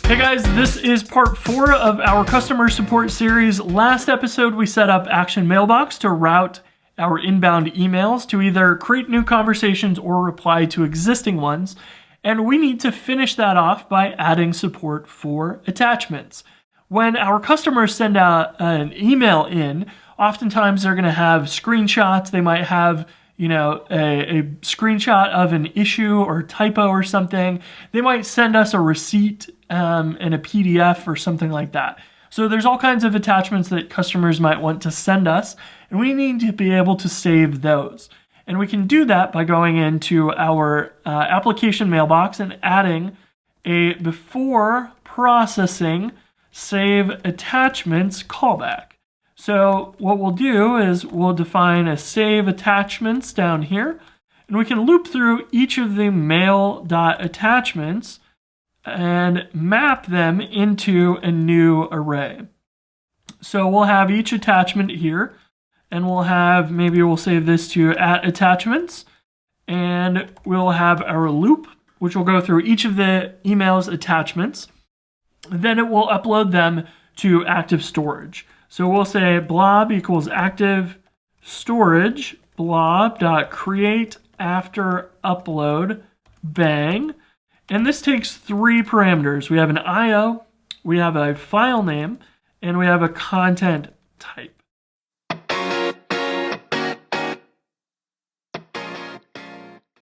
Hey guys, this is part 4 of our customer support series. Last episode, we set up ActionMailbox to route our inbound emails to either create new conversations or reply to existing ones. And we need to finish that off by adding support for attachments. When our customers send out an email in, oftentimes they're going to have screenshots. They might have a screenshot of an issue or typo or something. They might send us a receipt and a PDF or something like that. So there's all kinds of attachments that customers might want to send us, and we need to be able to save those. And we can do that by going into our application mailbox and adding a before processing save attachments callback. So what we'll do is we'll define a save attachments down here, and we can loop through each of the mail.attachments and map them into a new array. So we'll have each attachment here, and we'll save this to @attachments, and we'll have our loop, which will go through each of the email's attachments. Then it will upload them to active storage. So we'll say blob equals active storage blob.create after upload bang. And this takes 3 parameters. We have an IO, we have a file name, and we have a content type.